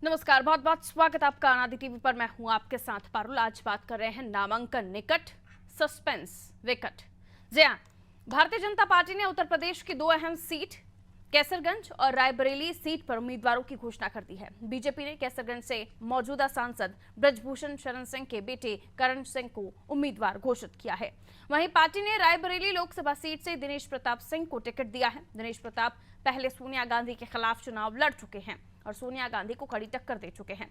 नमस्कार, बहुत बहुत स्वागत आपका आनंद टीवी पर। मैं हूं आपके साथ पारुल। आज बात कर रहे हैं नामांकन निकट, सस्पेंस विकट। जी हां, भारतीय जनता पार्टी ने उत्तर प्रदेश की दो अहम सीट कैसरगंज और रायबरेली सीट पर उम्मीदवारों की घोषणा कर दी है। बीजेपी ने कैसरगंज से मौजूदा सांसद ब्रजभूषण शरण सिंह के बेटे करण सिंह को उम्मीदवार घोषित किया है। वहीं पार्टी ने रायबरेली लोकसभा सीट से दिनेश प्रताप सिंह को टिकट दिया है। दिनेश प्रताप पहले सोनिया गांधी के खिलाफ चुनाव लड़ चुके हैं और सोनिया गांधी को कड़ी टक्कर दे चुके हैं।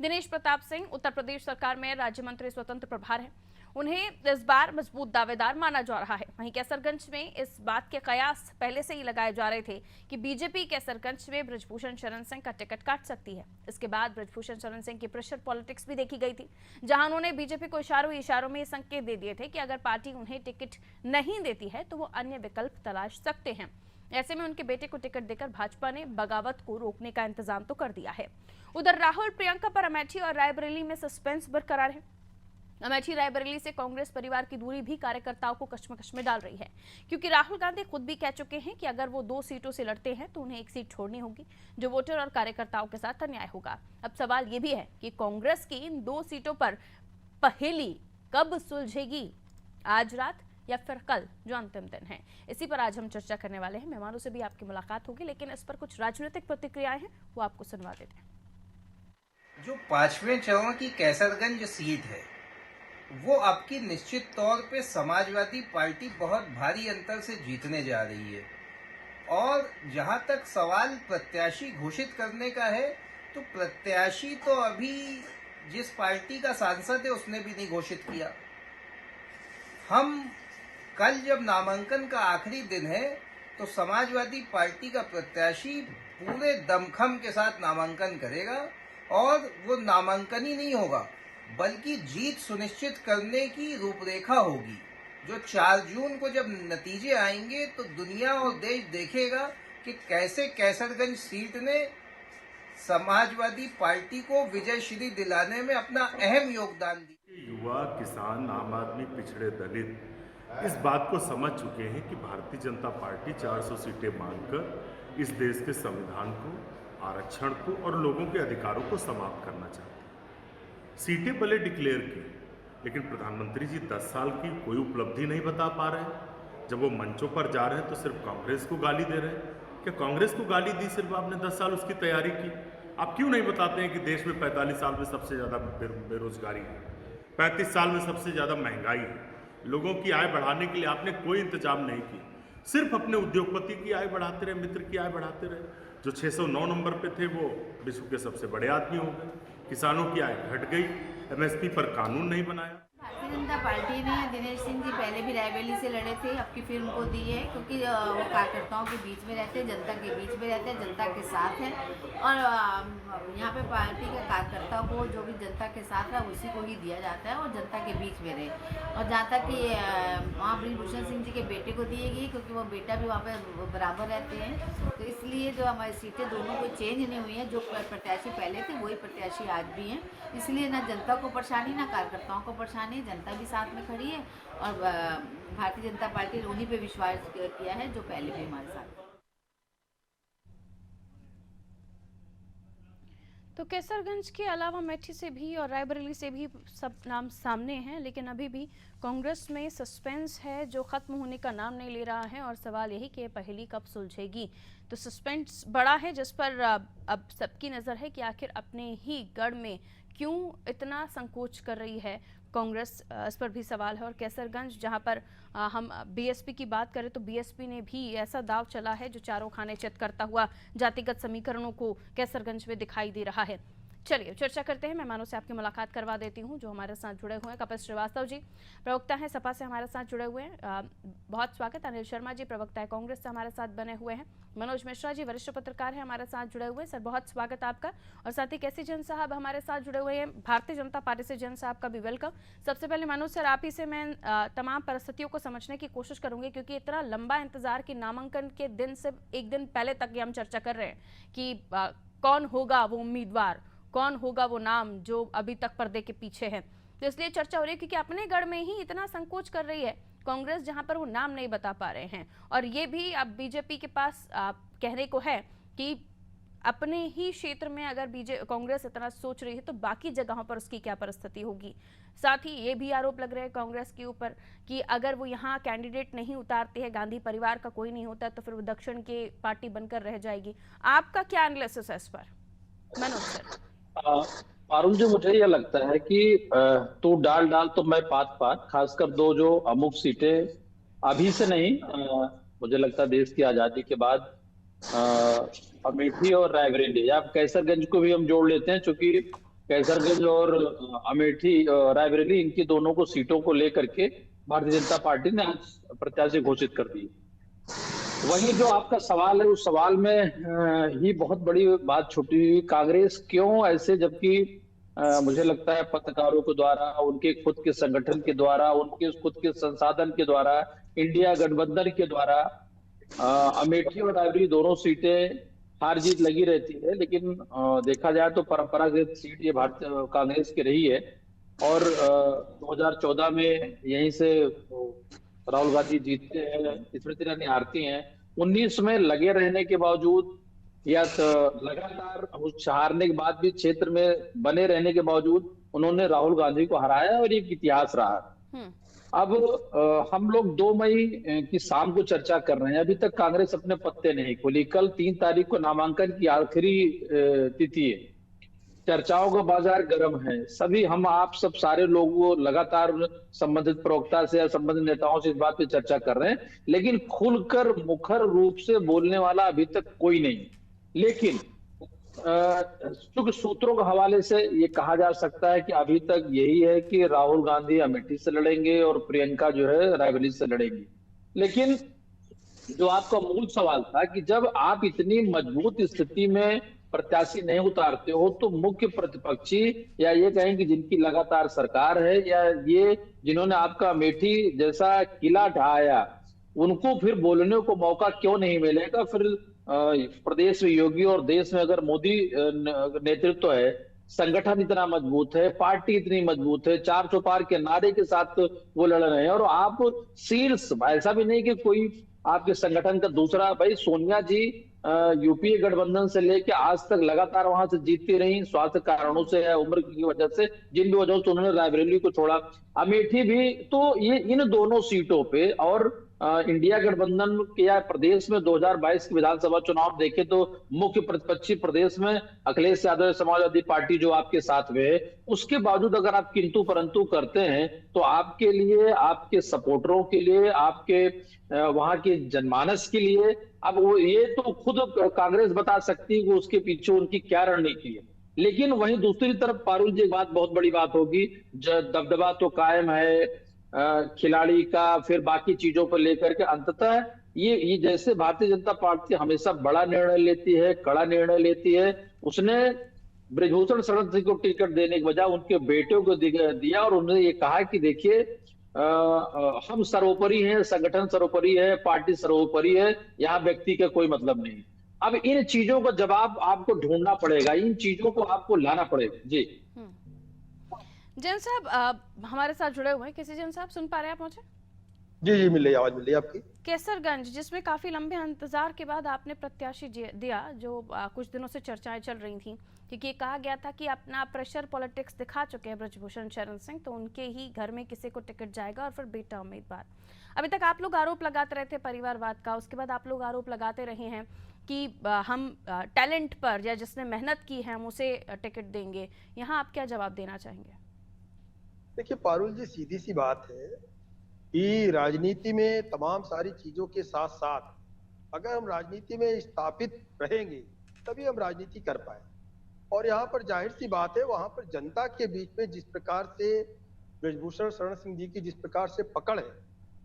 दिनेश प्रताप सिंह उत्तर प्रदेश सरकार में राज्य मंत्री स्वतंत्र प्रभार हैं। उन्हें इस बार मजबूत दावेदार माना जा रहा है। वहीं कैसरगंज में इस बात के कयास पहले से ही लगाए जा रहे थे कि बीजेपी कैसरगंज में ब्रजभूषण शरण सिंह का टिकट काट सकती है। इसके बाद ब्रजभूषण शरण सिंह की प्रेशर पॉलिटिक्स भी देखी गई थी, जहां उन्होंने बीजेपी को इशारों में संकेत दे दिए थे कि अगर पार्टी उन्हें टिकट नहीं देती है तो वो अन्य विकल्प तलाश सकते हैं। ऐसे में उनके बेटे को टिकट देकर भाजपा ने बगावत को रोकने का इंतजाम तो कर दिया है। उधर राहुल प्रियंका पर अमेठी और रायबरेली में सस्पेंस बरकरार है। अमेठी रायबरेली से कांग्रेस परिवार की दूरी भी कार्यकर्ताओं को कश्मकश में डाल रही है, क्योंकि राहुल गांधी खुद भी कह चुके हैं कि अगर वो 2 सीटों से लड़ते हैं तो उन्हें एक सीट छोड़नी होगी, जो वोटर और कार्यकर्ताओं के साथ अन्याय होगा। अब सवाल ये भी है कि कांग्रेस की इन 2 सीटों पर पहेली कब सुलझेगी, आज रात या फिर कल जो अंतिम दिन है। इसी पर आज हम चर्चा करने वाले हैं। मेहमानों से भी आपकी मुलाकात होगी, लेकिन इस पर कुछ राजनीतिक प्रतिक्रियाएं हैं, वो आपको सुनवा देते हैं। जो 5वें चरण की कैसरगंज सीट है वो आपकी निश्चित तौर पे समाजवादी पार्टी बहुत भारी अंतर से जीतने जा रही है। और जहां तक सवाल प्रत्याशी घोषित करने का है, तो प्रत्याशी तो अभी जिस पार्टी का सांसद है उसने भी नहीं घोषित किया। हम कल जब नामांकन का आखिरी दिन है तो समाजवादी पार्टी का प्रत्याशी पूरे दमखम के साथ नामांकन करेगा, और वो नामांकन ही नहीं होगा बल्कि जीत सुनिश्चित करने की रूपरेखा होगी। जो 4 जून को जब नतीजे आएंगे तो दुनिया और देश देखेगा कि कैसे कैसरगंज सीट ने समाजवादी पार्टी को विजयश्री दिलाने में अपना अहम योगदान दिया। युवा, किसान, आम आदमी, पिछड़े दलित इस बात को समझ चुके हैं कि भारतीय जनता पार्टी 400 सीटें मांगकर इस देश के संविधान को, आरक्षण को और लोगों के अधिकारों को समाप्त करना चाहती है। सीटें भले डिक्लेयर की, लेकिन प्रधानमंत्री जी 10 साल की कोई उपलब्धि नहीं बता पा रहे हैं। जब वो मंचों पर जा रहे हैं तो सिर्फ कांग्रेस को गाली दे रहे हैं। क्या कांग्रेस को गाली दी सिर्फ आपने 10 साल उसकी तैयारी की? आप क्यों नहीं बताते हैं कि देश में 45 साल में सबसे ज़्यादा बेरोजगारी है, 35 साल में सबसे ज़्यादा महंगाई है, लोगों की आय बढ़ाने के लिए आपने कोई इंतजाम नहीं की। सिर्फ अपने उद्योगपति की आय बढ़ाते रहे, मित्र की आय बढ़ाते रहे। जो 609 नंबर पे थे वो विश्व के सबसे बड़े आदमी हो गए। किसानों की आय घट गई। एमएसपी पर कानून नहीं बनाया। भारतीय जनता पार्टी ने दिनेश सिंह जी पहले भी रायबरेली से लड़े थे, अब की फिर उनको दी है, क्योंकि वो कार्यकर्ताओं के बीच में रहते हैं, जनता के बीच में रहते हैं, जनता के साथ हैं। और यहाँ पे पार्टी के कार्यकर्ता को जो भी जनता के साथ है उसी को ही दिया जाता है और जनता के बीच में रहे। और जहाँ तक कि वहाँ ब्रजभूषण सिंह जी के बेटे को दिएगी, क्योंकि वो बेटा भी वहाँ पे बराबर रहते हैं, तो इसलिए जो हमारी सीटें दोनों कोई चेंज नहीं हुई हैं। जो प्रत्याशी पहले थे वही प्रत्याशी आज भी हैं। इसलिए ना जनता को परेशानी ना कार्यकर्ताओं को परेशानी, जनता भी साथ में खड़ी है और भारतीय जनता पार्टी ने उन्हीं पे विश्वास किया है जो पहले भी हमारे साथ। तो कैसरगंज के अलावा अमेठी से भी और रायबरेली से भी सब नाम सामने हैं, लेकिन अभी भी कांग्रेस में सस्पेंस है जो खत्म होने का नाम नहीं ले रहा है। और सवाल यही कि पहली कब सुलझेगी। तो सस्पेंस बड़ा है, जिस पर अब सबकी नज़र है कि आखिर अपने ही गढ़ में क्यों इतना संकोच कर रही है कांग्रेस। इस पर भी सवाल है। और कैसरगंज, जहां पर हम बीएसपी की बात करें तो बीएसपी ने भी ऐसा दाव चला है जो चारों खाने चित करता हुआ जातिगत समीकरणों को कैसरगंज में दिखाई दे रहा है। चलिए चर्चा करते हैं। मेहमानों से आपकी मुलाकात करवा देती हूं जो हमारे साथ जुड़े हुए हैं। कपिल श्रीवास्तव जी प्रवक्ता हैं सपा से, हमारे साथ जुड़े हुए हैं, बहुत स्वागत। अनिल शर्मा जी प्रवक्ता है कांग्रेस से, हमारे साथ बने हुए हैं। मनोज मिश्रा जी वरिष्ठ पत्रकार हैं, हमारे साथ जुड़े हुए हैं। सर बहुत स्वागत आपका। और साथ ही कैसी जैन साहब हमारे साथ जुड़े हुए हैं भारतीय जनता पार्टी से। जैन साहब का भी वेलकम। सबसे पहले मनोज सर, आप ही से मैं तमाम परिस्थितियों को समझने की कोशिश करूंगी, क्योंकि इतना लंबा इंतजार कि नामांकन के दिन से एक दिन पहले तक ये हम चर्चा कर रहे हैं कि कौन होगा वो उम्मीदवार, कौन होगा वो नाम जो अभी तक पर्दे के पीछे है। तो इसलिए चर्चा हो रही है क्योंकि अपने गढ़ में ही इतना संकोच कर रही है कांग्रेस, जहां पर वो नाम नहीं बता पा रहे हैं। और ये भी अब बीजेपी के पास कहने को है कि अपने ही क्षेत्र में अगर कांग्रेस इतना सोच रही है तो बाकी जगहों पर उसकी क्या परिस्थिति होगी। साथ ही ये भी आरोप लग रहे हैं कांग्रेस के ऊपर कि अगर वो यहाँ कैंडिडेट नहीं उतारते हैं, गांधी परिवार का कोई नहीं होता, तो फिर वो दक्षिण की पार्टी बनकर रह जाएगी। आपका क्या एनालिसिस है इस पर, मनोज सर? अरुण जी, मुझे यह लगता है कि तू डाल डाल तो मैं पात पात, खासकर दो जो अमुक सीटें अभी से नहीं, मुझे लगता है देश की आजादी के बाद अमेठी और रायबरेली या कैसरगंज को भी हम जोड़ लेते हैं, क्योंकि कैसरगंज और अमेठी रायबरेली, इनकी दोनों को सीटों को लेकर के भारतीय जनता पार्टी ने आज प्रत्याशी घोषित कर दी। वही जो आपका सवाल है, उस सवाल में ही बहुत बड़ी बात छुटी हुई, कांग्रेस क्यों ऐसे, जबकि मुझे लगता है पत्रकारों के द्वारा, उनके खुद के संगठन के द्वारा, उनके खुद के संसाधन के द्वारा, इंडिया गठबंधन के द्वारा अमेठी और रायबरेली दोनों सीटें हार जीत लगी रहती है, लेकिन देखा जाए तो परंपरागत सीट ये भारतीय कांग्रेस की रही है। और 2014 में यहीं से राहुल गांधी जीतते हैं, स्मृति ईरानी हारती हैं। 19 में लगे रहने के बावजूद या लगातार हारने के बाद भी क्षेत्र में बने रहने के बावजूद उन्होंने राहुल गांधी को हराया और एक इतिहास रहा। अब हम लोग 2 मई की शाम को चर्चा कर रहे हैं, अभी तक कांग्रेस अपने पत्ते नहीं खोली। कल 3 तारीख को नामांकन की आखिरी तिथि है, चर्चाओं का बाजार गर्म है। सभी हम आप सब सारे लोग लगातार संबंधित प्रवक्ता से या संबंधित नेताओं से इस बात पे चर्चा कर रहे हैं, लेकिन खुलकर मुखर रूप से बोलने वाला अभी तक कोई नहीं। लेकिन चूंकि सूत्रों के हवाले से ये कहा जा सकता है कि अभी तक यही है कि राहुल गांधी अमेठी से लड़ेंगे और प्रियंका जो है रायबरेली से लड़ेंगी। लेकिन जो आपका मूल सवाल था कि जब आप इतनी मजबूत स्थिति में प्रत्याशी नहीं उतारते हो तो मुख्य प्रतिपक्षी या ये कहें कि जिनकी लगातार सरकार है या ये जिन्होंने आपका अमेठी जैसा किला ढाया, उनको फिर बोलने को मौका क्यों नहीं मिलेगा? फिर प्रदेश में योगी और देश में अगर मोदी नेतृत्व है, संगठन इतना मजबूत है, पार्टी इतनी मजबूत है, 400 पार के नारे के साथ वो लड़ रहे हैं, और आप शीर्ष, ऐसा भी नहीं कि कोई आपके संगठन का दूसरा, भाई सोनिया जी यूपीए गठबंधन से लेके आज तक लगातार वहां से जीतती रही, स्वास्थ्य कारणों से या उम्र की वजह से, जिन भी वजहों से उन्होंने रायबरेली को छोड़ा, अमेठी भी। तो ये इन दोनों सीटों पे और इंडिया गठबंधन के या प्रदेश में 2022 के विधानसभा चुनाव देखे तो मुख्य प्रतिपक्षी प्रदेश में अखिलेश यादव समाजवादी पार्टी जो आपके साथ में है, उसके बावजूद अगर आप किंतु परंतु करते हैं तो आपके लिए, आपके सपोर्टरों के लिए, आपके वहां के जनमानस के लिए, अब वो ये तो खुद कांग्रेस बता सकती है कि उसके पीछे उनकी क्या रणनीति है। लेकिन वहीं दूसरी तरफ पारुल जी, एक बात बहुत बड़ी बात होगी, दबदबा तो कायम है खिलाड़ी का, फिर बाकी चीजों पर लेकर के अंततः ये जैसे भारतीय जनता पार्टी हमेशा बड़ा निर्णय लेती है, कड़ा निर्णय लेती है, उसने ब्रजभूषण शरण सिंह को टिकट देने के बजाय उनके बेटे को दिया और उन्होंने ये कहा कि देखिए हम सर्वोपरि हैं, संगठन सर्वोपरि है, पार्टी सर्वोपरि है, यहाँ व्यक्ति का कोई मतलब नहीं। अब इन चीजों का जवाब आपको ढूंढना पड़ेगा, इन चीजों को आपको लाना पड़ेगा। जी जैन साहब हमारे साथ जुड़े हुए हैं, किसी जैन साहब सुन पा रहे हैं आप मुझे? जी जी, मिल रही आवाज, मिल रही आपकी। केसरगंज, जिसमें काफी लंबे इंतजार के बाद आपने प्रत्याशी दिया, जो कुछ दिनों से चर्चाएं चल रही थी, क्योंकि कहा गया था कि अपना प्रेशर पॉलिटिक्स दिखा चुके हैं ब्रजभूषण शरण सिंह, तो उनके ही घर में किसी को टिकट जाएगा और फिर बेटा उम्मीदवार। अभी तक आप लोग आरोप लगाते रहे थे परिवारवाद का, उसके बाद आप लोग आरोप लगाते रहे हैं कि हम टैलेंट पर या जिसने मेहनत की है हम उसे टिकट देंगे। यहाँ आप क्या जवाब देना चाहेंगे? देखिए पारुल जी, सीधी सी बात है कि राजनीति में तमाम सारी चीजों के साथ साथ अगर हम राजनीति में स्थापित रहेंगे तभी हम राजनीति कर पाए। और यहाँ पर जाहिर सी बात है, वहां पर जनता के बीच में जिस प्रकार से ब्रजभूषण शरण सिंह जी की जिस प्रकार से पकड़ है,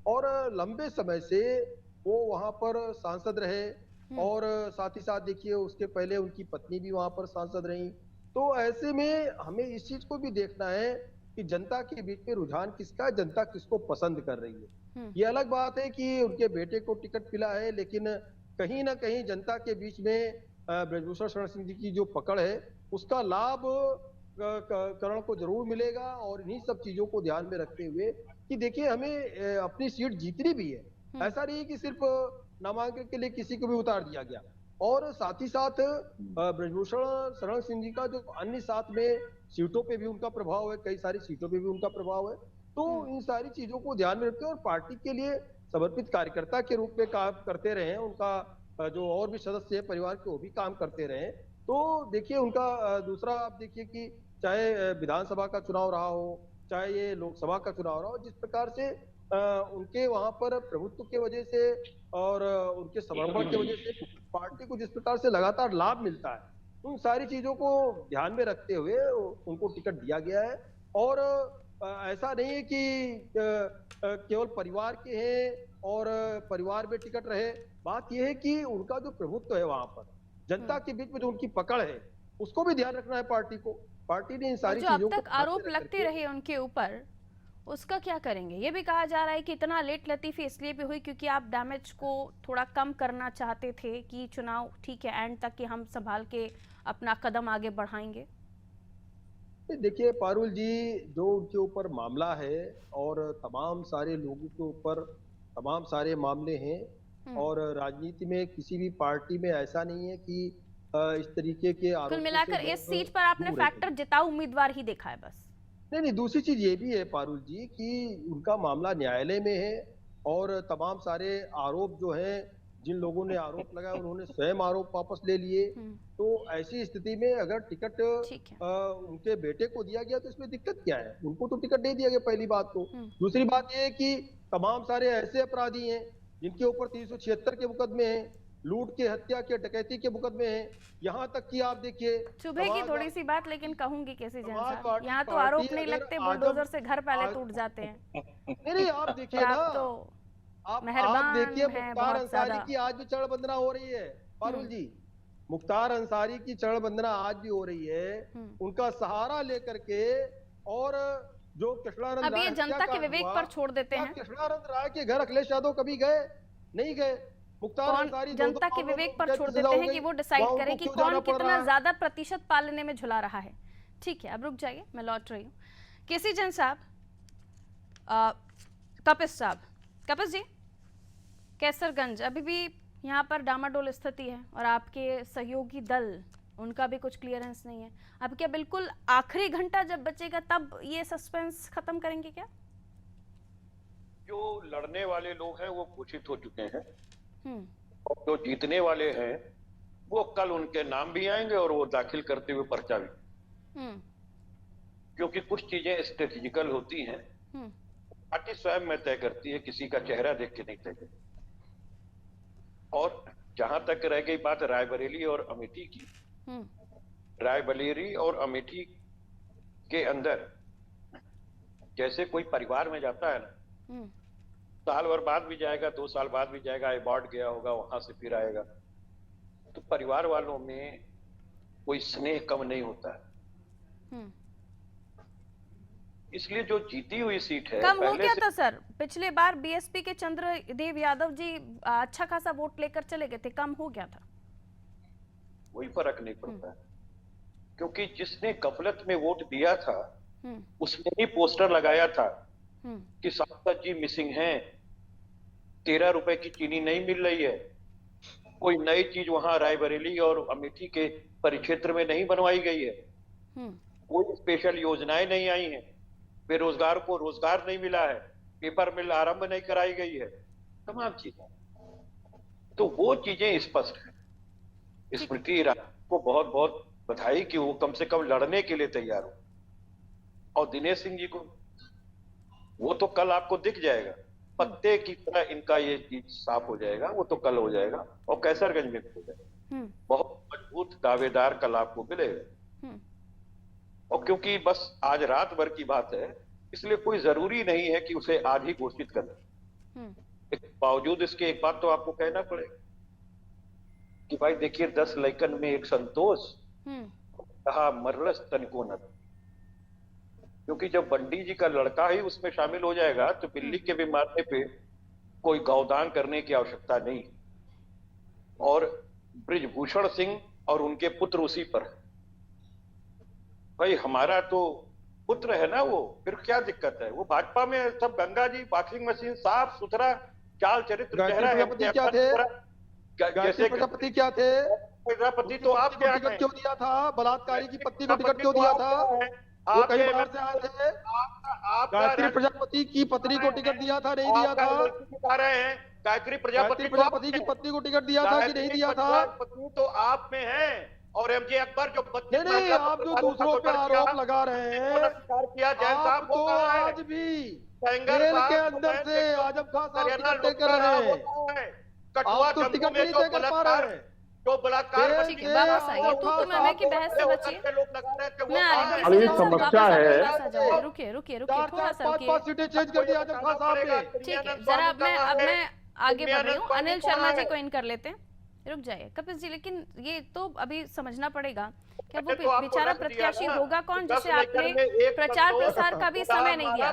और लंबे समय से वो वहां पर सांसद रहे, और साथ ही साथ देखिए उसके पहले उनकी पत्नी भी वहां पर सांसद रही। तो ऐसे में हमें इस चीज को भी देखना है कि जनता के बीच में रुझान किसका है, जनता किसको पसंद कर रही है। ये अलग बात है कि उनके बेटे को टिकट मिला है, लेकिन कहीं ना कहीं जनता के बीच में ब्रजभूषण शरण सिंह जी की जो पकड़ है उसका लाभ करण को जरूर मिलेगा। और इन्हीं सब चीजों को ध्यान में रखते हुए कि देखिए हमें अपनी सीट जीतनी भी है, ऐसा नहीं कि सिर्फ नामांकन के लिए किसी को भी उतार दिया गया। और साथ ही साथ ब्रजभूषण शरण सिंह जी का जो अन्य साथ में सीटों पे भी उनका प्रभाव है, कई सारी सीटों पे भी उनका प्रभाव है। तो इन सारी चीजों को ध्यान में रखते हैं और पार्टी के लिए समर्पित कार्यकर्ता के रूप में काम करते रहे। उनका जो और भी सदस्य है परिवार के वो भी काम करते रहे। तो देखिए उनका दूसरा आप देखिए कि चाहे विधानसभा का चुनाव रहा हो, चाहे ये लोकसभा का चुनाव रहा हो, जिस प्रकार से उनके वहां पर प्रभुत्व के वजह से और उनके समर्पण की वजह से पार्टी को जिस प्रकार से लगातार लाभ मिलता है, उन सारी चीजों को ध्यान में रखते हुए उनको टिकट दिया गया है। और ऐसा नहीं है कि केवल परिवार के हैं और परिवार में टिकट रहे। बात यह है कि उनका जो प्रभुत्व है वहां पर जनता के बीच में जो उनकी पकड़ है उसको भी ध्यान रखना है पार्टी को। पार्टी ने इन सारी जो अब चीजों को तक आरोप लगते रहे उनके ऊपर, उसका क्या करेंगे? ये भी कहा जा रहा है कि इतना लेट लतीफी इसलिए भी हुई क्योंकि आप डैमेज को थोड़ा कम करना चाहते थे कि चुनाव ठीक है एंड तक कि हम संभाल के अपना कदम आगे बढ़ाएंगे। देखिए पारुल जी, जो उनके ऊपर मामला है और तमाम सारे लोगों के ऊपर तमाम सारे मामले हैं और राजनीति में किसी भी पार्टी में ऐसा नहीं है कि इस तरीके के आरोपों कुल से मिलाकर इस लोग सीट पर आपने दूर रहें। फैक्टर जिताऊ उम्मीदवार ही देखा है बस। नहीं, दूसरी चीज ये भी है पारुल जी कि उनका मामला न्यायालय में है और तमाम सारे आरोप जो हैं, जिन लोगों ने आरोप लगाया उन्होंने स्वयं आरोप वापस ले लिए। तो ऐसी स्थिति में अगर टिकट ठीक है। उनके बेटे को दिया गया तो इसमें दिक्कत क्या है? उनको तो टिकट नहीं दिया गया, पहली बात तो। दूसरी बात ये है कि तमाम सारे ऐसे अपराधी हैं जिनके ऊपर 376 के मुकदमे हैं, लूट के, हत्या के, डकैती के मुकदमे हैं। यहाँ तक कि आप देखिए सुबह की थोड़ी सी बात, लेकिन कहूंगी कैसे जैन साहब, समाजवादी यहाँ तो पार्टी आरोप नहीं अगर लगते, आजम- बुलडोजर से घर पहले टूट जाते हैं। नहीं, आप देखिए आप ना, तो आप मेहरबान देखिए हैं मुख्तार बहुत अंसारी ज्यादा। की आज भी चरण वंदना हो रही है पारुल जी। मुख्तार अंसारी की चरण वंदना आज भी हो रही है, उनका सहारा लेकर के। और जो कृष्णानंद अब ये राय जनता के विवेक पर छोड़ देते हैं। कृष्णानंद राय के घर अखिलेश यादव कभी गए? नहीं गए। मुख्तार कौन अंसारी जनता के विवेक पर छोड़ देते हैं कि वो डिसाइड करें कि कौन कितना ज्यादा प्रतिशत पालने में झुला रहा है। ठीक है, अब रुक जाइए, मैं लौट रही हूँ। केसी जैन साहब, कपिस साहब, कपिस जी, कैसरगंज अभी भी यहाँ पर डामाडोल स्थिति है और आपके सहयोगी दल, उनका भी कुछ क्लियरेंस नहीं है। अब क्या बिल्कुल आखिरी घंटा जब बचेगा तब ये सस्पेंस खत्म करेंगे क्या? जो लड़ने वाले लोग हैं वो घोषित हो चुके हैं और जो जीतने वाले हैं वो कल उनके नाम भी आएंगे और वो दाखिल करते हुए पर्चा भी। क्योंकि कुछ चीजें स्ट्रेटेजिकल होती हैं, पार्टी स्वयं में तय करती है, किसी का चेहरा देख के नहीं तय करती। और जहां तक रह गई बात रायबरेली और अमेठी की, रायबरेली और अमेठी के अंदर जैसे कोई परिवार में जाता है ना, साल भर बाद भी जाएगा, 2 साल बाद भी जाएगा, अबॉर्ड गया होगा, वहां से फिर आएगा, तो परिवार वालों में कोई स्नेह कम नहीं होता है। इसलिए जो जीती हुई सीट है, कम हो गया था सर। पिछले बार बीएसपी के चंद्रदेव यादव जी अच्छा खासा वोट लेकर चले गए थे, कम हो गया था। कोई फर्क नहीं पड़ता है, क्योंकि जिसने गफलत में वोट दिया था उसने ही पोस्टर लगाया था कि सांसद जी मिसिंग हैं, 13 रुपए की चीनी नहीं मिल रही है, कोई नई चीज वहां रायबरेली और अमेठी के परिक्षेत्र में नहीं बनवाई गई है, कोई स्पेशल योजनाएं नहीं आई हैं, बेरोजगार को रोजगार नहीं मिला है, पेपर मिल आरंभ नहीं कराई गई है, तमाम चीजें। तो वो चीजें स्पष्ट है। स्मृति ईरानी को बहुत बहुत बधाई कि वो कम से कम लड़ने के लिए तैयार हो। और दिनेश सिंह जी को, वो तो कल आपको दिख जाएगा, पत्ते की तरह इनका ये चीज साफ हो जाएगा, वो तो कल हो जाएगा और कैसरगंज में हो जाएगा। बहुत मजबूत दावेदार कल आपको मिलेगा। और क्योंकि बस आज रात भर की बात है, इसलिए कोई जरूरी नहीं है कि उसे आज ही घोषित कर। बावजूद इसके एक बात तो आपको कहना पड़ेगा कि भाई देखिए 10 लैकन में एक संतोष कहा मरलस तनिको न, क्योंकि जब बंडी जी का लड़का ही उसमें शामिल हो जाएगा तो बिल्ली के भी मारने पे कोई गौदान करने की आवश्यकता नहीं। और ब्रिजभूषण सिंह और उनके पुत्र उसी पर है। भाई हमारा तो पुत्र है ना वो, फिर क्या दिक्कत है? वो भाजपा में सब गंगा जी, वॉशिंग मशीन, साफ सुथरा चाल चरित्र चेहरा है। क्या थे? गायत्री जैसे प्रजापति क्या थे? प्रजापति तो आप को टिकट क्यों दिया था? बलात्कारी की पत्नी को टिकट क्यों दिया था? वो कहीं बाहर से आए थे। गायत्री प्रजापति की पत्नी को टिकट दिया था, नहीं दिया था? बता रहे हैं गायत्री गायत्री प्रजापति की पत्नी को टिकट दिया था कि नहीं दिया था? पत्नी तो आप में है, और एमजे अकबर जो नहीं, आप जो दूसरों पे आरोप लगा रहे हैं, किया जैन आप साहब तो आज भी जेल के अंदर से आजम खान साहब टिकट तय कर रहे हैं। आप तो टिकट नहीं तय कर पा रहे हैं। जो बलात्कार ठीक है, वापस आइए। तो मैं की बहस से बचिए। लोग लगा रहे थे, मैं आ रही हूँ। अरे ये प्रेसिडेंट सर, समस्या वापस है। वापस आ जाओ। रुकिए थोड़ा सा रुकिए। 4-5 सीटें चेंज कर दी आजम खान साहब ने। ठीक है, जरा अब मैं आगे बढ़ रही हूँ। अनिल शर्मा जी को इन कर लेते हैं। रुक जाइए कपिल जी, लेकिन ये तो अभी समझना पड़ेगा क्या वो बेचारा प्रत्याशी होगा कौन जिसे आपने प्रचार प्रसार का भी समय नहीं दिया?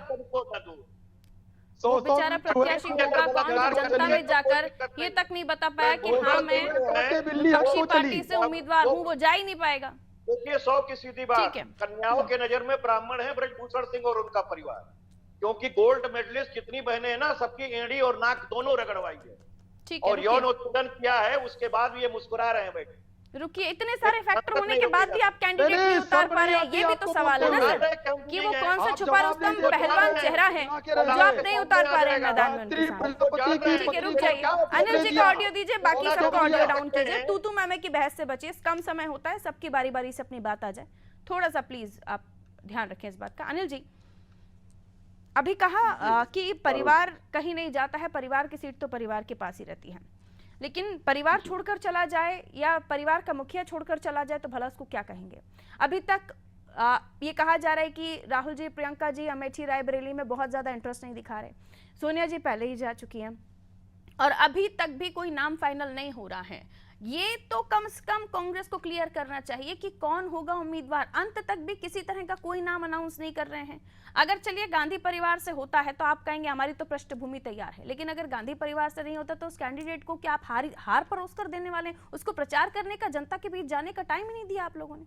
तो बेचारा प्रत्याशी होगा कौन जो जनता में जाकर ये तक नहीं बता पाया कि हाँ मैं विपक्षी पार्टी से उम्मीदवार हूँ, वो जा ही नहीं पाएगा। देखिए 100 की सीधी बात, ठीक है। कन्याओं के नजर में ब्राह्मण है ब्रजभूषण सिंह और उनका परिवार, क्योंकि गोल्ड मेडलिस्ट जितनी बहनें हैं ना, सबकी एड़ी और नाक दोनों रगड़वाई है ठीक है, और यौन उत्पीड़न किया है, उसके बाद भी ये मुस्कुरा रहे हैं बैठे। रुकिए, इतने सारे फैक्टर होने के बाद भी आप कैंडिडेट नहीं उतार पा रहे हैं, ये भी तो सवाल है ना सर कि वो कौन सा छुपा रुस्तम पहलवान चेहरा है जो आप नहीं उतार पा रहे हैं मैदान में उनके सामने। ठीक है, रुक जाइए। अनिल जी का ऑडियो दीजिए, बाकी सबका ऑडियो डाउन कीजिए। तू मैं की बहस से बचिए, कम समय होता है, सबकी बारी बारी से अपनी बात आ जाए। थोड़ा सा प्लीज आप ध्यान रखें इस बात का। अनिल जी, अभी कहा कि परिवार कहीं नहीं जाता है, परिवार की सीट तो परिवार के पास ही रहती है, लेकिन परिवार छोड़कर चला जाए या परिवार का मुखिया छोड़कर चला जाए तो भला उसको क्या कहेंगे? अभी तक ये कहा जा रहा है कि राहुल जी, प्रियंका जी अमेठी रायबरेली में बहुत ज्यादा इंटरेस्ट नहीं दिखा रहे, सोनिया जी पहले ही जा चुकी हैं और अभी तक भी कोई नाम फाइनल नहीं हो रहा है। ये तो कम से कम कांग्रेस को क्लियर करना चाहिए कि कौन होगा उम्मीदवार। अंत तक भी किसी तरह का कोई नाम अनाउंस नहीं कर रहे हैं। अगर चलिए गांधी परिवार से होता है तो आप कहेंगे हमारी तो पृष्ठभूमि तैयार है, लेकिन अगर गांधी परिवार से नहीं होता तो उस कैंडिडेट को क्या आप हार परोस कर देने वाले हैं? उसको प्रचार करने का, जनता के बीच जाने का टाइम ही नहीं दिया आप लोगों ने।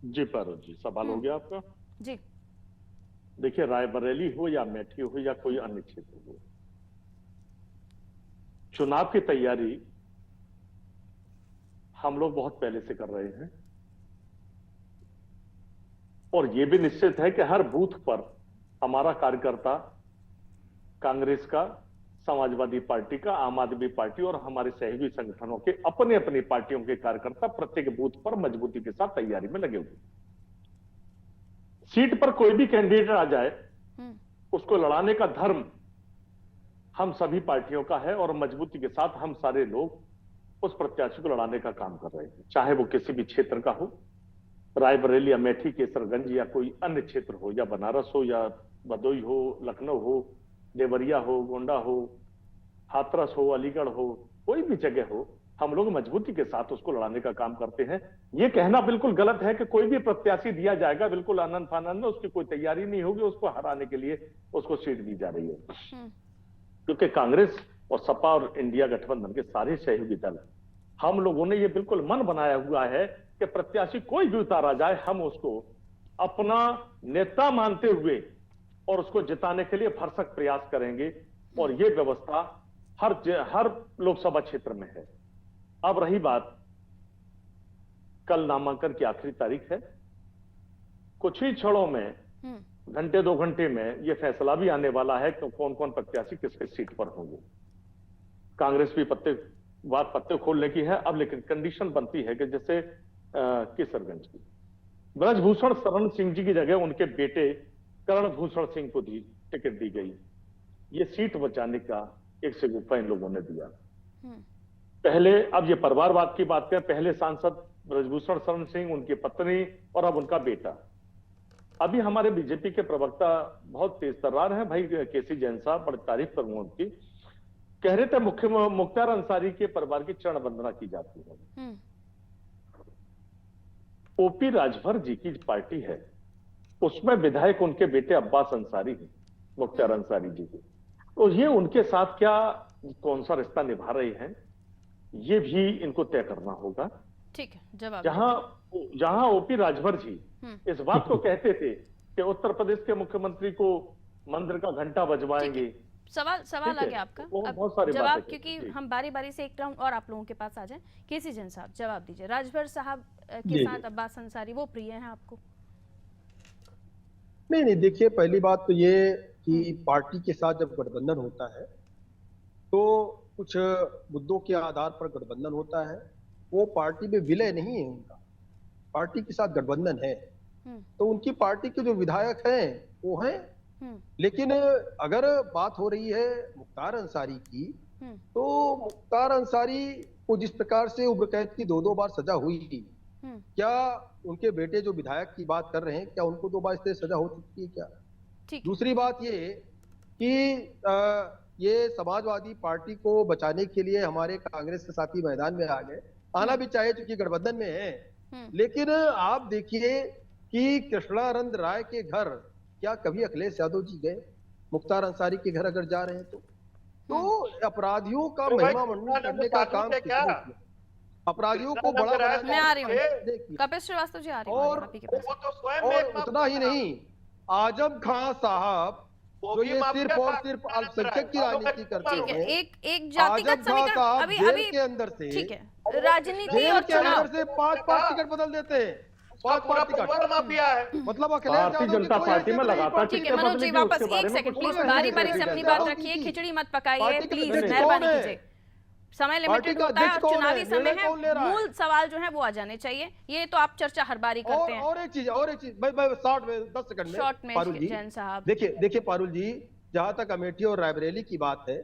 जी पारुल जी, सवाल हो गया आपका। जी देखिए, रायबरेली हो या अमेठी हो या कोई अन्य क्षेत्र हो, चुनाव की तैयारी हम लोग बहुत पहले से कर रहे हैं और यह भी निश्चित है कि हर बूथ पर हमारा कार्यकर्ता कांग्रेस का, समाजवादी पार्टी का, आम आदमी पार्टी और हमारे सहयोगी संगठनों के अपने अपनी पार्टियों के कार्यकर्ता प्रत्येक बूथ पर मजबूती के साथ तैयारी में लगे हुए। सीट पर कोई भी कैंडिडेट आ जाए, उसको लड़ाने का धर्म हम सभी पार्टियों का है और मजबूती के साथ हम सारे लोग उस प्रत्याशी को लड़ाने का काम कर रहे हैं, चाहे वो किसी भी क्षेत्र का हो, रायबरेली, अमेठी, केसरगंज या कोई अन्य क्षेत्र हो, या बनारस हो या भदोई हो, लखनऊ हो, देवरिया हो, गोंडा हो, हाथरस हो, अलीगढ़ हो, कोई भी जगह हो, हम लोग मजबूती के साथ उसको लड़ाने का काम करते हैं। ये कहना बिल्कुल गलत है कि कोई भी प्रत्याशी दिया जाएगा बिल्कुल आनंद फानंद में, उसकी कोई तैयारी नहीं होगी, उसको हराने के लिए उसको सीट दी जा रही है। क्योंकि कांग्रेस और सपा और इंडिया गठबंधन के सारे सहयोगी दल, हम लोगों ने ये बिल्कुल मन बनाया हुआ है कि प्रत्याशी कोई भी उतारा जाए, हम उसको अपना नेता मानते हुए और उसको जिताने के लिए भरसक प्रयास करेंगे और ये व्यवस्था हर लोकसभा क्षेत्र में है। अब रही बात, कल नामांकन की आखिरी तारीख है, कुछ ही क्षणों में, घंटे 2 घंटे में ये फैसला भी आने वाला है कि कौन कौन प्रत्याशी किस किस सीट पर होंगे। कांग्रेस भी पत्ते खोलने की है अब, लेकिन कंडीशन बनती है कि जैसे किशनगंज की ब्रजभूषण शरण सिंह जी की जगह उनके बेटे करणभूषण सिंह को टिकट दी गई। ये सीट बचाने का एक सिगुफा इन लोगों ने दिया। पहले, अब ये परिवारवाद की बात करें, पहले सांसद ब्रजभूषण शरण सिंह, उनकी पत्नी और अब उनका बेटा। अभी हमारे बीजेपी के प्रवक्ता बहुत तेज तर्रार हैं भाई केसी जैन साहब, बड़ी तारीफ करूंगा उनकी, कह रहे थे मुख्तार अंसारी के परिवार की चरण वंदना की जाती है। ओपी राजभर जी की पार्टी है, उसमें विधायक उनके बेटे अब्बास अंसारी हैं, मुख्तार अंसारी जी के, तो ये उनके साथ क्या कौन सा रिश्ता निभा रहे हैं, ये भी इनको तय करना होगा। ठीक है, जवाब जहां ओपी राजभर जी इस बात को कहते थे कि उत्तर प्रदेश के मुख्यमंत्री को मंदिर का घंटा बजवाएंगे, सवाल आ गया आपका। वो अब बहुत सारी जवाब, बातें क्योंकि जी। हम बारी बारी से एक राउंड और आप लोगों के पास आ जाएं। केसी जैन साहब जवाब दीजिए। राजभर साहब के जी, साथ जी। अब्बास अंसारी वो प्रिय हैं आपको? नहीं नहीं, देखिए पहली बात तो ये कि पार्टी के साथ जब गठबंधन होता है तो कुछ मुद्दों के आधार पर गठबंधन होता है। वो पार्टी में विलय नहीं है उनका, पार्टी के साथ गठबंधन है। हम्म तो उनकी पार्टी के जो विधायक हैं वो हैं। हम्म लेकिन अगर बात हो रही है मुख्तार अंसारी की, हम्म तो मुख्तार अंसारी को जिस प्रकार से उम्र कैद की 2-2 बार सजा हुई थी, हम्म क्या उनके बेटे जो विधायक की बात कर रहे हैं, क्या उनको 2 बार इससे सजा हो चुकी है क्या? ठीक है। दूसरी बात ये कि ये समाजवादी पार्टी को बचाने के लिए हमारे कांग्रेस के साथी मैदान में आ गए, आना भी चाहे चूंकि गठबंधन में है। लेकिन आप देखिए कि कृष्णानंद राय के घर क्या कभी अखिलेश यादव जी गए? मुख्तार अंसारी के घर अगर जा रहे हैं तो अपराधियों का तो भाई महिमा मंडन करने का कानून काम है क्या? किसने किया? अपराधियों को बड़ा कृष्णानंद राय बड़ा मैं आ रही हूँ। देखिए, कपिल श्रीवास्तव जी आ रही हूँ और आप ही के पास। वो तो स्वयं और एक उतना ही माफिया नहीं, आजम खान साहब वो जो भी ये माफिया सिर्फ और था, सिर्फ कृष्णानंद अल्पसंख्यक की राय। राजनीति करते ठीक है, हैं। एक जातिगत आजम खान समीकरण साहब अभी जेल अभी के अंदर से ठीक है। राजनीति जेल और के चुनाव, अंदर से 5 टिकट बदल देते हैं, उसका 5 पूरा टिकट। परिवार माफिया है। मतलब अखिलेश भारतीय यादव की जनता कोई पार्टी में हैसियत नहीं लगातार पार्टी ठीक की। है। टिकट मनोज बदली जी थी, वापस उसके बारे एक में सेकंड कुछ प्लीज, कोई बारी हैसियत बारी नहीं से अपनी पार्टी बात की। रखिए, खिचड़ी मत पकाइए पार्टी के प्लीज, अध्यक्ष मेहरबानी कौन है? कीजिए। समय पार्टी लिमिटेड का होता है अध्यक्ष और कौन है? चुनावी समय निर्णय है, कौन ले रहा है? मूल सवाल जो है वो आ जाने चाहिए। ये तो आप चर्चा हर बारी करते हैं। और एक चीज मैं 60 में 10 सेकंड में शॉर्ट में पारुल जी, जैन साहब। देखिए पारुल जी, जहां तक अमेठी और रायबरेली की बात है,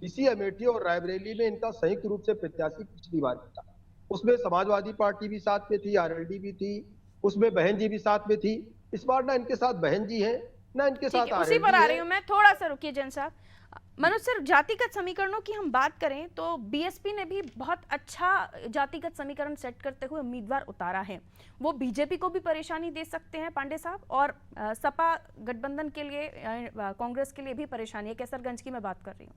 इसी अमेठी और रायबरेली में इनका संयुक्त रूप से प्रत्याशी पिछली बार था। उसमें समाजवादी पार्टी भी साथ में थी, आरएलडी भी थी, उसमें बहन जी भी साथ में थी। इस बार ना इनके साथ बहन जी है, ना इनके ठीक साथ है, उसी पर आ आरएलडी रही है। हूँ मैं। थोड़ा सा रुकिए जैन साहब। मनोज सर, जातिगत समीकरणों की हम बात करें तो बीएसपी ने भी बहुत अच्छा जातिगत समीकरण सेट करते हुए उम्मीदवार उतारा है। वो बीजेपी को भी परेशानी दे सकते हैं पांडे साहब, और सपा गठबंधन के लिए, कांग्रेस के लिए भी परेशानी है। कैसरगंज की मैं बात कर रही हूँ।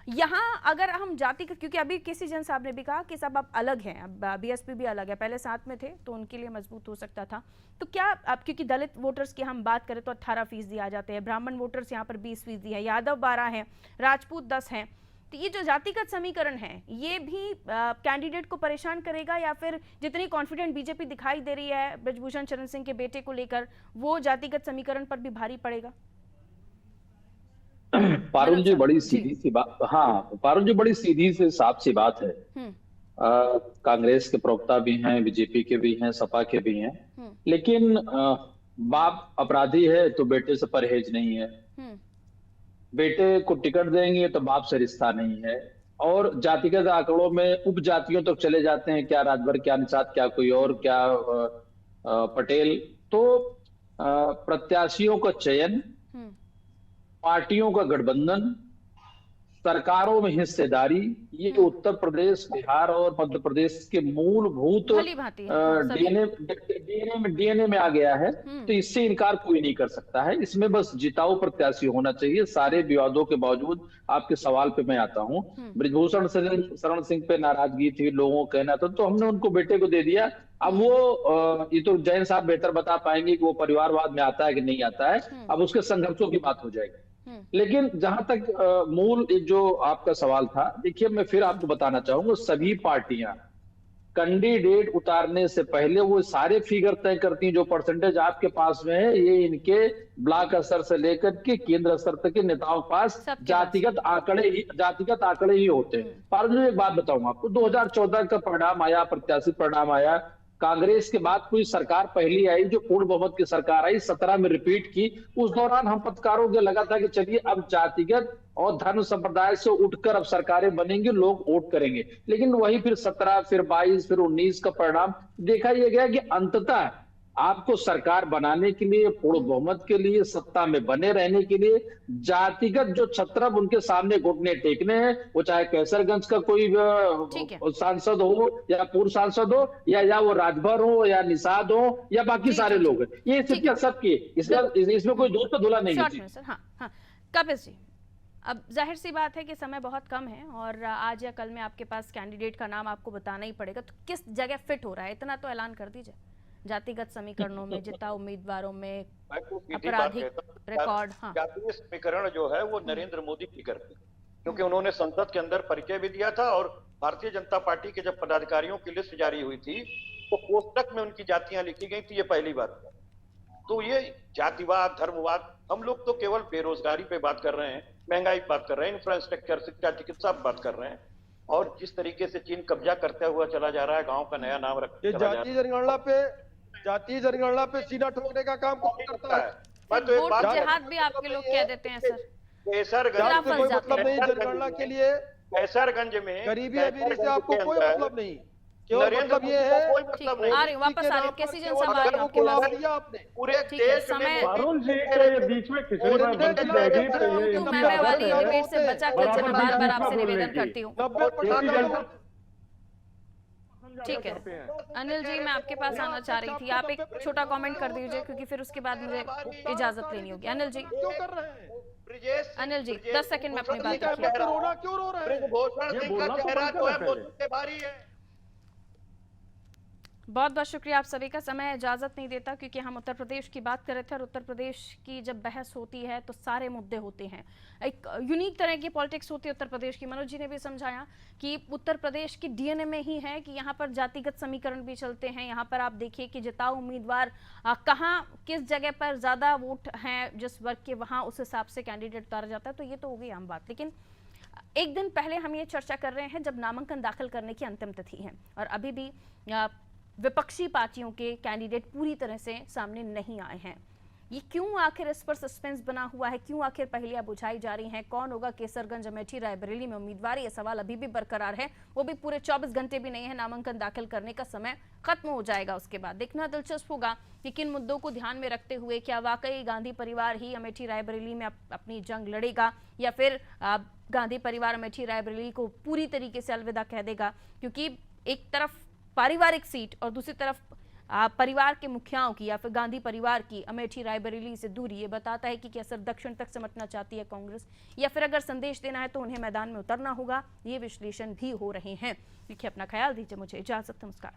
यहाँ अगर हम जातिगत, क्योंकि अभी केसी जैन साहब ने भी कहा कि सब अब अलग हैं, अब बीएसपी भी अलग है, पहले साथ में थे तो उनके लिए मजबूत हो सकता था। तो क्या अब, क्योंकि दलित वोटर्स की हम बात करें तो 18% आ जाते हैं, ब्राह्मण वोटर्स यहाँ पर 20% है, यादव 12 हैं, राजपूत 10 हैं, तो ये जो जातिगत समीकरण है ये भी कैंडिडेट को परेशान करेगा, या फिर जितनी कॉन्फिडेंट बीजेपी दिखाई दे रही है ब्रजभूषण शरण सिंह के बेटे को लेकर, वो जातिगत समीकरण पर भी भारी पड़ेगा? पारुल जी बड़ी सीधी सी बात, हाँ पारुल जी बड़ी सीधी से साफ सी बात है। कांग्रेस के प्रवक्ता भी हैं, बीजेपी के भी हैं, सपा के भी हैं, लेकिन बाप अपराधी है तो बेटे से परहेज नहीं है। बेटे को टिकट देंगे तो बाप से रिश्ता नहीं है। और जातिगत आंकड़ों में उप जातियों तक चले जाते हैं, क्या राजभर, क्या निषाद, क्या कोई और, क्या पटेल। तो प्रत्याशियों का चयन, पार्टियों का गठबंधन, सरकारों में हिस्सेदारी, ये उत्तर प्रदेश, बिहार और मध्य प्रदेश के मूलभूत डीएनए में आ गया है। तो इससे इनकार कोई नहीं कर सकता है। इसमें बस जिताऊ प्रत्याशी होना चाहिए। सारे विवादों के बावजूद आपके सवाल पे मैं आता हूँ। ब्रजभूषण शरण सिंह पे नाराजगी थी, लोगों का कहना था, तो हमने उनको बेटे को दे दिया। अब वो ये तो जैन साहब बेहतर बता पाएंगे कि वो परिवारवाद में आता है कि नहीं आता है। अब उसके संघर्षों की बात हो जाएगी। लेकिन जहां तक मूल जो आपका सवाल था, देखिए मैं फिर आपको बताना चाहूंगा, सभी पार्टियां कैंडिडेट उतारने से पहले वो सारे फिगर तय करती हैं। जो परसेंटेज आपके पास में है, ये इनके ब्लॉक स्तर से लेकर के केंद्र स्तर तक के नेताओं के पास जातिगत आंकड़े ही होते हैं। पर एक बात बताऊं आपको, 2014 का परिणाम आया, प्रत्याशित परिणाम आया, कांग्रेस के बाद कोई सरकार पहली आई जो पूर्ण बहुमत की सरकार आई, 17 में रिपीट की। उस दौरान हम पत्रकारों को लगा था कि चलिए अब जातिगत और धर्म संप्रदाय से उठकर अब सरकारें बनेंगी, लोग वोट करेंगे। लेकिन वही फिर 17, फिर 22, फिर 19 का परिणाम देखा यह गया कि अंततः आपको सरकार बनाने के लिए, पूर्ण बहुमत के लिए, सत्ता में बने रहने के लिए जातिगत जो छत्रब उनके सामने घुटने टेकने हैं, वो चाहे कैसरगंज का कोई सांसद हो या पूर्व सांसद हो, या वो राजभर हो या निषाद हो या बाकी सारे लोग हैं, ये स्थितियां सबकी, इसमें कोई दूध का धुला नहीं है। कपिल जी, अब जाहिर सी बात है कि समय बहुत कम है और आज या कल में आपके पास कैंडिडेट का नाम आपको बताना ही पड़ेगा, तो किस जगह फिट हो रहा है, इतना तो ऐलान कर दीजिए। जातिगत समीकरणों में, जिता उम्मीदवारों में, मैं तो सीधी बात आपराधिक कहता हूं, रिकॉर्ड। हाँ, जातीय समीकरण जो है वो नरेंद्र मोदी की करते, क्योंकि उन्होंने संसद के अंदर परिचय भी दिया था, और भारतीय जनता पार्टी के जब पदाधिकारियों की लिस्ट जारी हुई थी तो कोष्टक में उनकी जातियां लिखी गई थी, ये पहली बात है। तो ये जातिवाद, धर्मवाद, हम लोग तो केवल बेरोजगारी पे बात कर रहे हैं, महंगाई की बात कर रहे हैं, इंफ्रास्ट्रक्चर, शिक्षा, चिकित्सा पे बात कर रहे हैं, और जिस तरीके से चीन कब्जा करता हुआ चला जा रहा है, गांव का नया नाम रखते ये चला जा रहा जातीय जनगणना पे सीना ठोकने का काम कौन करता है? मैं तो एक वोट बात जिहाद भी आपके लोग कह देते हैं सर। कैसरगंज जात से कोई जाते मतलब नहीं, जनगणना के लिए कैसरगंज में, गरीबी अमीरी से आपको कोई अंदर मतलब नहीं, केवल नरेंद्र मतलब ये मोदी का है कोई ठीक, मतलब नहीं। आ रही हूँ, वापस आ रही हूँ। कैसी जनसभा आ रही है आपके को पास? लाभ दिया आपने। पूरे ठीक है, देश समय- में पारुल जी के बीच में खिचड़ी में तो बंटी जाएगी तो ये तो इनकी मैं वाली आदत है। डिबेट से बचा के बराबर बार बार बीच आपसे में निवेदन बोलने की। करती हूँ। 90% ठीक है अनिल जी, मैं आपके पास आना चाह रही थी, आप एक छोटा कमेंट कर दीजिए क्योंकि फिर उसके बाद मुझे इजाजत लेनी होगी। अनिल जी, क्यों कर रहे हैं? ब्रिजेश अनिल जी 10 सेकंड में अपनी बात क्या रखिए। तो रोना क्यों रो रहे हैं? ब्रिजभूषण ये सिंह का बोलना तो चेहरा बंद जो है करो वो पहले। सबसे भारी है। बहुत बहुत शुक्रिया आप सभी का। समय इजाजत नहीं देता क्योंकि हम उत्तर प्रदेश की बात कर रहे थे और उत्तर प्रदेश की जब बहस होती है तो सारे मुद्दे होते हैं, एक यूनिक तरह की पॉलिटिक्स होती है उत्तर प्रदेश की। मनोज जी ने भी समझाया कि उत्तर प्रदेश की डीएनए में ही है कि यहाँ पर जातिगत समीकरण भी चलते हैं। यहाँ पर आप देखिए कि जिताऊ उम्मीदवार कहाँ किस जगह पर ज्यादा वोट हैं जिस वर्ग के, वहाँ उस हिसाब से कैंडिडेट उतारा जाता है। तो ये तो हो गई आम बात, लेकिन एक दिन पहले हम ये चर्चा कर रहे हैं जब नामांकन दाखिल करने की अंतिम तिथि है और अभी भी विपक्षी पार्टियों के कैंडिडेट पूरी तरह से सामने नहीं आए हैं। ये क्यों आखिर इस पर सस्पेंस बना हुआ है? क्यों आखिर पहेलियां बुझाई जा रही हैं? कौन होगा केसरगंज, अमेठी, रायबरेली में उम्मीदवार? ये सवाल अभी भी बरकरार है। वो भी पूरे 24 घंटे भी नहीं है, नामांकन दाखिल करने का समय खत्म हो जाएगा। उसके बाद देखना दिलचस्प होगा कि किन मुद्दों को ध्यान में रखते हुए क्या वाकई गांधी परिवार ही अमेठी रायबरेली में अपनी जंग लड़ेगा या फिर गांधी परिवार अमेठी रायबरेली को पूरी तरीके से अलविदा कह देगा। क्योंकि एक तरफ पारिवारिक सीट और दूसरी तरफ परिवार के मुखियाओं की या फिर गांधी परिवार की अमेठी रायबरेली से दूरी, ये बताता है कि क्या सिर्फ दक्षिण तक सिमटना चाहती है कांग्रेस या फिर अगर संदेश देना है तो उन्हें मैदान में उतरना होगा। ये विश्लेषण भी हो रहे हैं। देखिए, अपना ख्याल दीजिए, मुझे इजाजत, नमस्कार।